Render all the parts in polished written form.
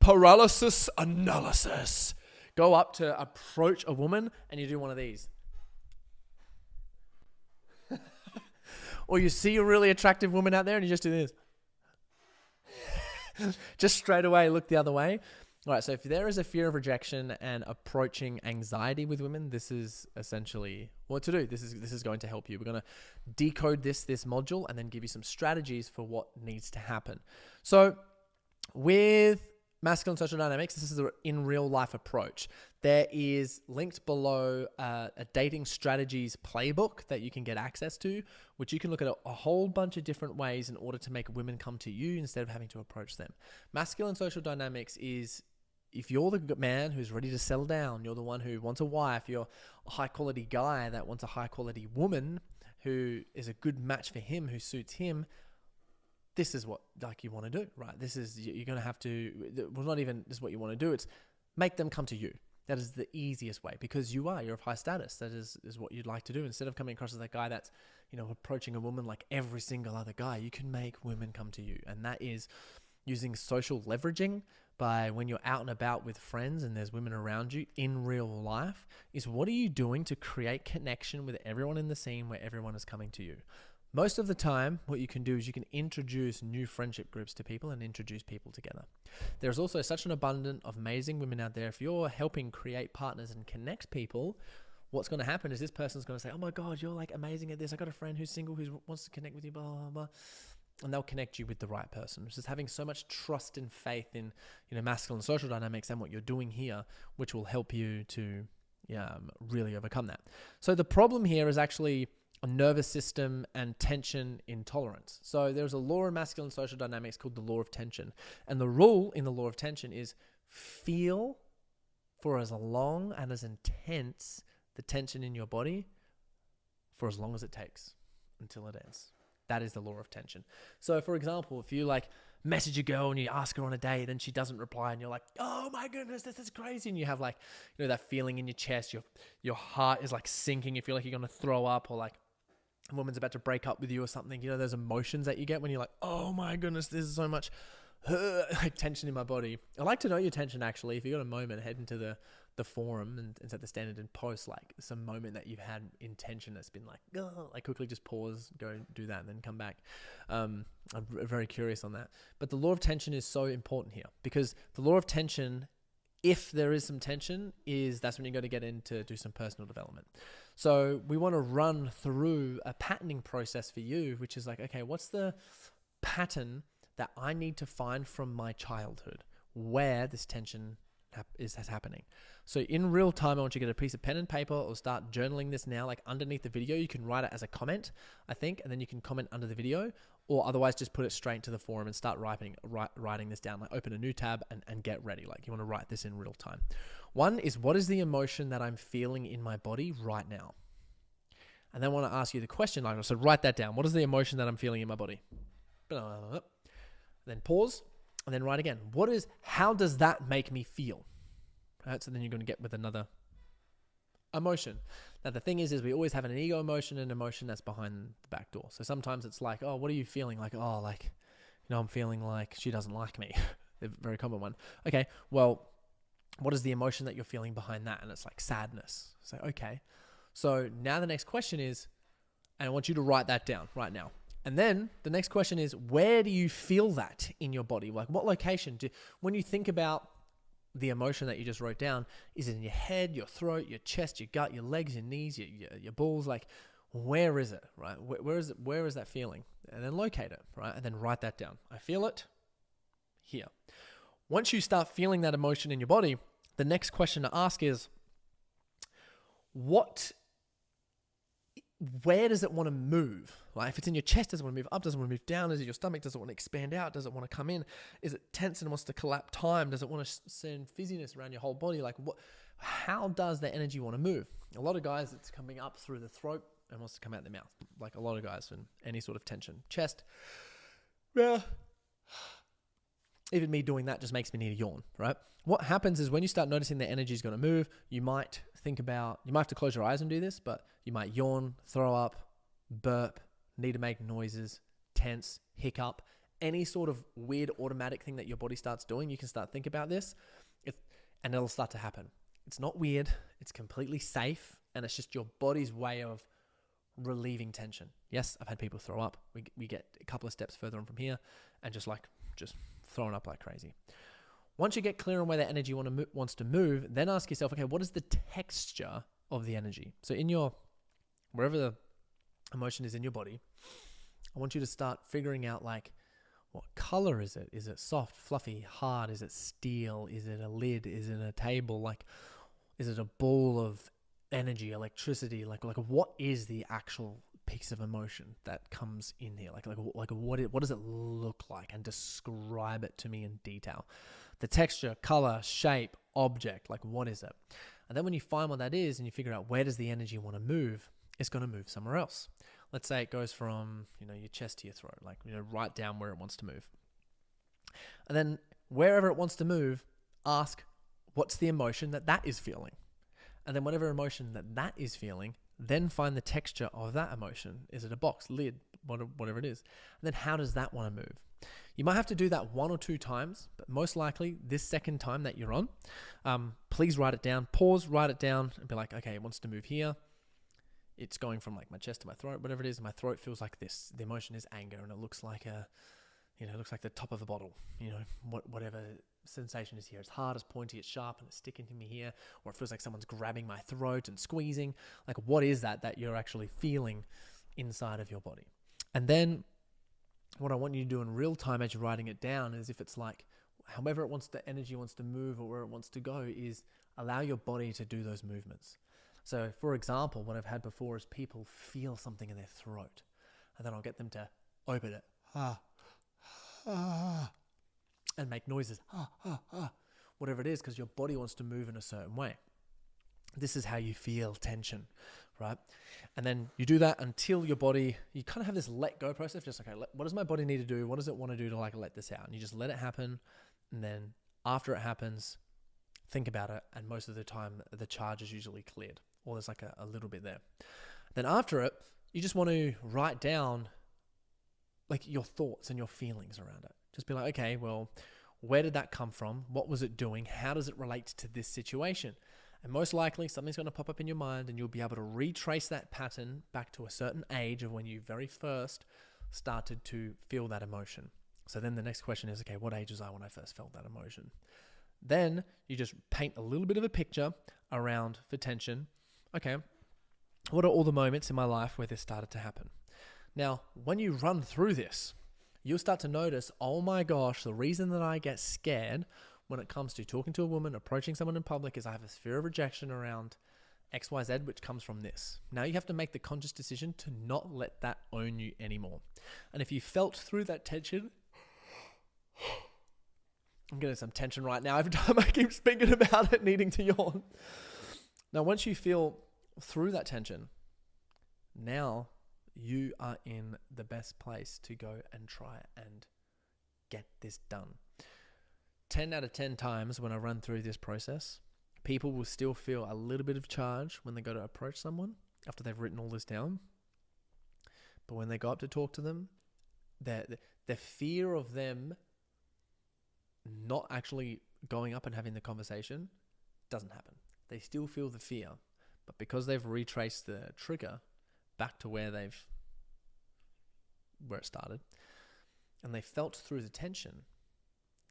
paralysis analysis. Go up to approach a woman and you do one of these. Or you see a really attractive woman out there and you just do this. Just straight away look the other way. All right, so if there is a fear of rejection and approaching anxiety with women, this is essentially what to do. This is going to help you. We're going to decode this module and then give you some strategies for what needs to happen. So with masculine social dynamics, this is an in real life approach. There is linked below a dating strategies playbook that you can get access to, which you can look at a whole bunch of different ways in order to make women come to you instead of having to approach them. Masculine social dynamics is, if you're the man who's ready to settle down, you're the one who wants a wife, you're a high quality guy that wants a high quality woman who is a good match for him, who suits him, this is what you want to do, right? This is, you're going to have to, well, not even this is what you want to do. It's make them come to you. That is the easiest way because you're of high status. That is what you'd like to do. Instead of coming across as that guy that's, approaching a woman like every single other guy, you can make women come to you. And that is using social leveraging by when you're out and about with friends and there's women around you in real life is what are you doing to create connection with everyone in the scene where everyone is coming to you? Most of the time, what you can do is you can introduce new friendship groups to people and introduce people together. There's also such an abundance of amazing women out there. If you're helping create partners and connect people, what's going to happen is this person's going to say, oh my God, you're like amazing at this. I got a friend who's single who wants to connect with you, blah, blah, blah. And they'll connect you with the right person. It's just having so much trust and faith in, masculine social dynamics and what you're doing here, which will help you to really overcome that. So the problem here is actually a nervous system and tension intolerance. So there's a law in masculine social dynamics called the law of tension. And the rule in the law of tension is feel for as long and as intense the tension in your body for as long as it takes until it ends. That is the law of tension. So for example, if you message a girl and you ask her on a date and she doesn't reply and you're like, oh my goodness, this is crazy. And you have that feeling in your chest, your heart is sinking. You feel like you're going to throw up or a woman's about to break up with you or something. Those emotions that you get when you're like, oh my goodness, there's so much tension in my body. I'd like to know your tension actually. If you got a moment, head into the forum and set the standard and post some moment that you've had in tension that's been quickly just pause, go do that and then come back. I'm very curious on that. But the law of tension is so important here because the law of tension, if there is some tension, that's when you're going to get in to do some personal development. So we want to run through a patterning process for you, which is okay, what's the pattern that I need to find from my childhood where this tension is happening? So in real time, I want you to get a piece of pen and paper or start journaling this now. Underneath the video, you can write it as a comment, I think, and then you can comment under the video, or otherwise just put it straight into the forum and start writing this down. Open a new tab and get ready. You want to write this in real time. One is, what is the emotion that I'm feeling in my body right now? And then I want to ask you the question, so write that down. What is the emotion that I'm feeling in my body? Then pause and then write again. How does that make me feel? Right, so then you're going to get with another emotion. Now the thing is we always have an ego emotion and emotion that's behind the back door. So sometimes it's oh, what are you feeling? I'm feeling like she doesn't like me. A very common one. Okay, well, what is the emotion that you're feeling behind that? And it's sadness. So, okay. So now the next question is, and I want you to write that down right now. And then the next question is, where do you feel that in your body? What location? When you think about the emotion that you just wrote down, is it in your head, your throat, your chest, your gut, your legs, your knees, your balls? Where is it, right? Where is it? Where is that feeling? And then locate it, right? And then write that down. I feel it here. Once you start feeling that emotion in your body, the next question to ask is, where does it want to move? If it's in your chest, does it want to move up? Does it want to move down? Is it your stomach? Does it want to expand out? Does it want to come in? Is it tense and wants to collapse time? Does it want to send fizziness around your whole body? How does the energy want to move? A lot of guys, it's coming up through the throat and wants to come out the mouth. A lot of guys in any sort of tension. Chest. Yeah. Even me doing that just makes me need a yawn, right? What happens is when you start noticing the energy is going to move, you might have to close your eyes and do this, but you might yawn, throw up, burp, need to make noises, tense, hiccup, any sort of weird automatic thing that your body starts doing, you can start thinking about this and it'll start to happen. It's not weird. It's completely safe. And it's just your body's way of relieving tension. Yes, I've had people throw up. We get a couple of steps further on from here and just throwing up like crazy. Once you get clear on where that energy wants to move, then ask yourself, okay, what is the texture of the energy? So wherever the emotion is in your body, I want you to start figuring out like, what color is it? Is it soft, fluffy, hard? Is it steel? Is it a lid? Is it a table? Like, is it a ball of energy, electricity? Like what is the actual piece of emotion that comes in here? Like what does it look like? And describe it to me in detail. The texture, color, shape, object, like what is it? And then when you find what that is and you figure out where does the energy want to move, it's going to move somewhere else. Let's say it goes from, your chest to your throat, right down where it wants to move. And then wherever it wants to move, ask what's the emotion that is feeling. And then whatever emotion that is feeling, then find the texture of that emotion. Is it a box, lid, whatever it is? And then how does that want to move? You might have to do that 1 or 2 times, but most likely this second time that you're on, please write it down, pause, write it down and be like, okay, it wants to move here. It's going from like my chest to my throat, whatever it is. My throat feels like this. The emotion is anger, and it looks like it looks like the top of a bottle. Whatever sensation is here. It's hard, it's pointy, it's sharp, and it's sticking to me here. Or it feels like someone's grabbing my throat and squeezing. Like, what is that you're actually feeling inside of your body? And then what I want you to do in real time as you're writing it down is, if it's like, however the energy wants to move or where it wants to go, is allow your body to do those movements. So, for example, what I've had before is people feel something in their throat, and then I'll get them to open it, and make noises, whatever it is, because your body wants to move in a certain way. This is how you feel tension, right? And then you do that until your body, you kind of have this let go process, just okay, what does my body need to do? What does it want to do to let this out? And you just let it happen, and then after it happens, think about it, and most of the time the charge is usually cleared, or there's like a little bit there. Then after it, you just want to write down like your thoughts and your feelings around it. Just be like, okay, well, where did that come from? What was it doing? How does it relate to this situation? And most likely something's going to pop up in your mind, and you'll be able to retrace that pattern back to a certain age of when you very first started to feel that emotion. So then the next question is, okay, what age was I when I first felt that emotion? Then you just paint a little bit of a picture around for tension. Okay, what are all the moments in my life where this started to happen? Now, when you run through this, you'll start to notice, oh my gosh, the reason that I get scared when it comes to talking to a woman, approaching someone in public, is I have this fear of rejection around XYZ, which comes from this. Now you have to make the conscious decision to not let that own you anymore. And if you felt through that tension, I'm getting some tension right now every time I keep speaking about it, needing to yawn. Now, once you feel through that tension, now you are in the best place to go and try and get this done. 10 out of 10 times when I run through this process, people will still feel a little bit of charge when they go to approach someone after they've written all this down. But when they go up to talk to them, the fear of them not actually going up and having the conversation doesn't happen. They still feel the fear, but because they've retraced the trigger back to where it started, and they felt through the tension,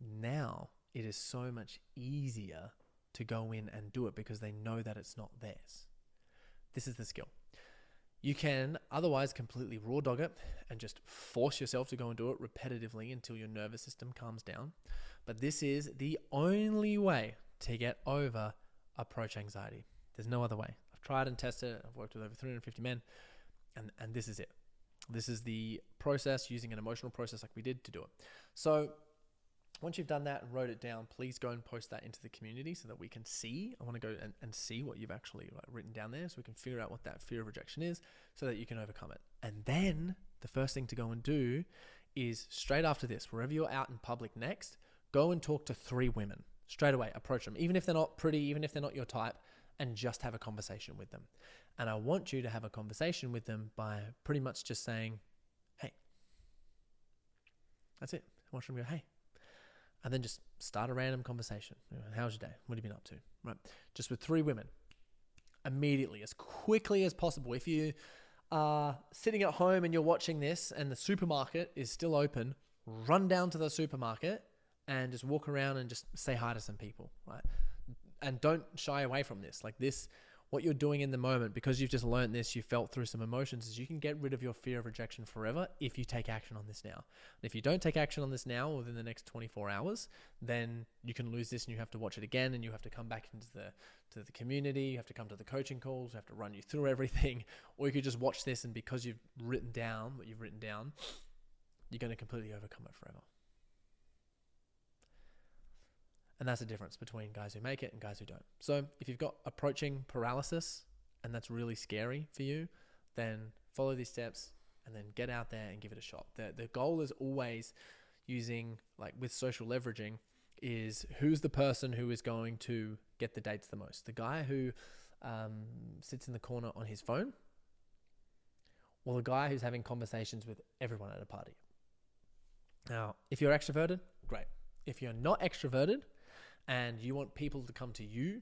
now it is so much easier to go in and do it because they know that it's not theirs. This is the skill. You can otherwise completely raw dog it and just force yourself to go and do it repetitively until your nervous system calms down. But this is the only way to get over approach anxiety. There's no other way. I've tried and tested it. I've worked with over 350 men, and this is it. This is the process, using an emotional process like we did to do it. So once you've done that and wrote it down, please go and post that into the community so that we can see. I want to go and see what you've actually written down there so we can figure out what that fear of rejection is so that you can overcome it. And then the first thing to go and do is straight after this, wherever you're out in public next, go and talk to 3 women. Straight away, approach them. Even if they're not pretty, even if they're not your type, and just have a conversation with them. And I want you to have a conversation with them by pretty much just saying, hey, That's it. Watch them go, hey. And then just start a random conversation. How's your day? What have you been up to? Right. Just with 3 women. Immediately, as quickly as possible. If you are sitting at home and you're watching this and the supermarket is still open, run down to the supermarket and just walk around and just say hi to some people, right? And don't shy away from this. Like this, what you're doing in the moment, because you've just learned this, you felt through some emotions, is you can get rid of your fear of rejection forever if you take action on this now. And if you don't take action on this now within the next 24 hours, then you can lose this and you have to watch it again and you have to come back into the community, you have to come to the coaching calls, we have to run you through everything, or you could just watch this and because you've written down what you've written down, you're going to completely overcome it forever. And that's the difference between guys who make it and guys who don't. So if you've got approaching paralysis and that's really scary for you, then follow these steps and then get out there and give it a shot. The goal is always using, like with social leveraging, is who's the person who is going to get the dates the most? The guy who sits in the corner on his phone, or the guy who's having conversations with everyone at a party? Now, if you're extroverted, great. If you're not extroverted, and you want people to come to you,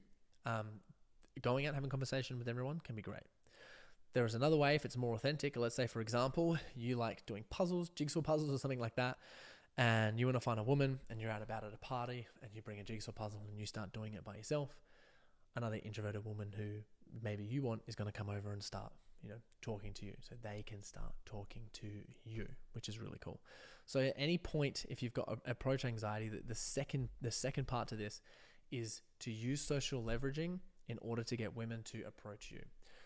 going out and having a conversation with everyone can be great. There is another way if it's more authentic. Let's say, for example, you like doing puzzles, jigsaw puzzles or something like that, and you want to find a woman and you're out about at a party and you bring a jigsaw puzzle and you start doing it by yourself. Another introverted woman who maybe you want is going to come over and start, talking to you, so they can start talking to you, which is really cool. So at any point, if you've got approach anxiety, the second part to this is to use social leveraging in order to get women to approach you.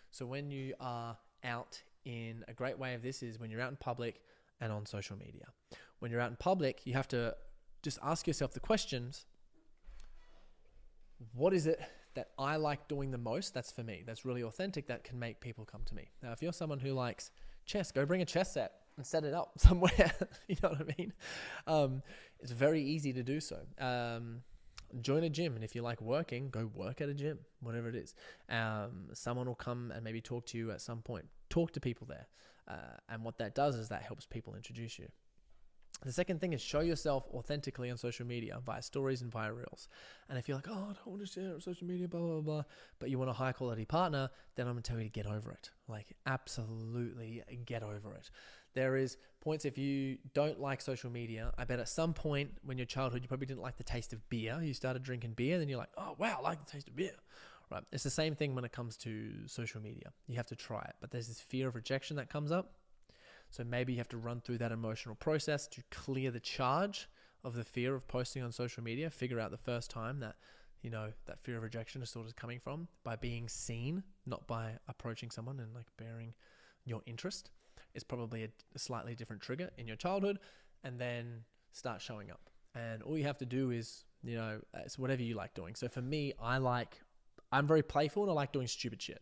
So when you are out in, a great way of this is when you're out in public and on social media. When you're out in public, you have to just ask yourself the questions: what is it that I like doing the most? That's for me. That's really authentic. That can make people come to me. Now, if you're someone who likes chess, go bring a chess set and set it up somewhere. You know what I mean? It's very easy to do so. Join a gym. And if you like working, go work at a gym, whatever it is. Someone will come and maybe talk to you at some point. Talk to people there. And what that does is that helps people introduce you. The second thing is show yourself authentically on social media via stories and via reels. And if you're like, oh, I don't want to share it on social media, blah, blah, blah, but you want a high quality partner, then I'm going to tell you to get over it. Like, absolutely get over it. There is points, if you don't like social media, I bet at some point when your childhood, you probably didn't like the taste of beer. You started drinking beer, then you're like, oh, wow, I like the taste of beer. Right. It's the same thing when it comes to social media. You have to try it, but there's this fear of rejection that comes up. So maybe you have to run through that emotional process to clear the charge of the fear of posting on social media. Figure out the first time that, that fear of rejection is sort of coming from by being seen, not by approaching someone and like bearing your interest. It's probably a slightly different trigger in your childhood, and then start showing up. And all you have to do is, it's whatever you like doing. So for me, I'm very playful and I like doing stupid shit.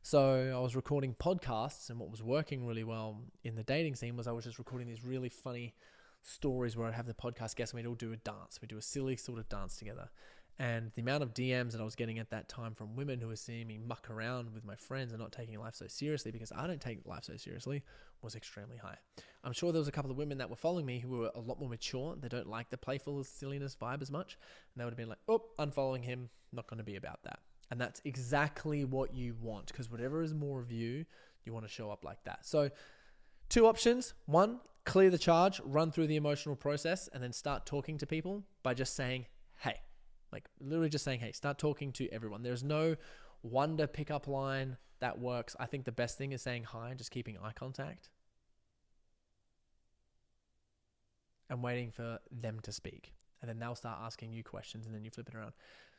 So I was recording podcasts, and what was working really well in the dating scene was I was just recording these really funny stories where I'd have the podcast guests and we'd all do a dance. We'd do a silly sort of dance together. And the amount of DMs that I was getting at that time from women who were seeing me muck around with my friends and not taking life so seriously, because I don't take life so seriously, was extremely high. I'm sure there was a couple of women that were following me who were a lot more mature. They don't like the playful silliness vibe as much. And they would have been like, oh, unfollowing him, not going to be about that. And that's exactly what you want, because whatever is more of you, you want to show up like that. So 2 options. 1, clear the charge, run through the emotional process, and then start talking to people by just saying, hey, like literally just saying, hey, start talking to everyone. There's no wonder pickup line that works. I think the best thing is saying hi, just keeping eye contact and waiting for them to speak. And then they'll start asking you questions, and then you flip it around.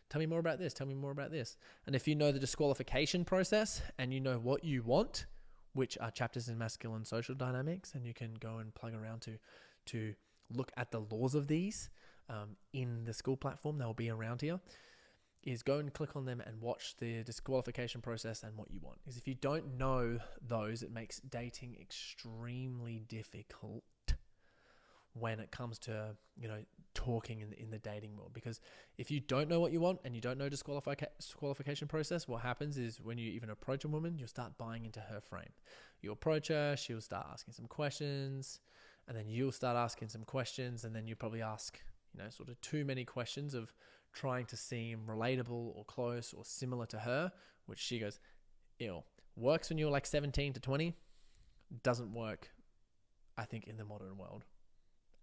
Tell me more about this. Tell me more about this. And if you know the disqualification process and you know what you want, which are chapters in masculine social dynamics, and you can go and plug around to look at the laws of these in the school platform, they'll be around here, is go and click on them and watch the disqualification process and what you want. Because if you don't know those, it makes dating extremely difficult when it comes to, talking in the dating world. Because if you don't know what you want and you don't know disqualification process, what happens is when you even approach a woman, you'll start buying into her frame. You approach her, she'll start asking some questions, And then you'll start asking some questions, and then you probably ask, sort of too many questions of trying to seem relatable or close or similar to her, which she goes, ew. Works when you're like 17 to 20, doesn't work, I think, in the modern world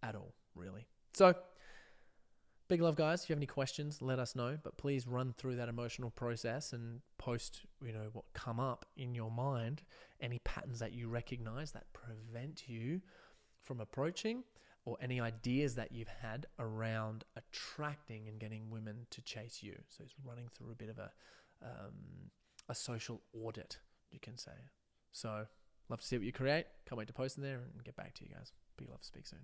at all, really. So, big love, guys. If you have any questions, let us know. But please run through that emotional process and post, what come up in your mind, any patterns that you recognize that prevent you from approaching, or any ideas that you've had around attracting and getting women to chase you. So it's running through a bit of a social audit, you can say. So love to see what you create. Can't wait to post in there and get back to you guys. Big love. Speak soon.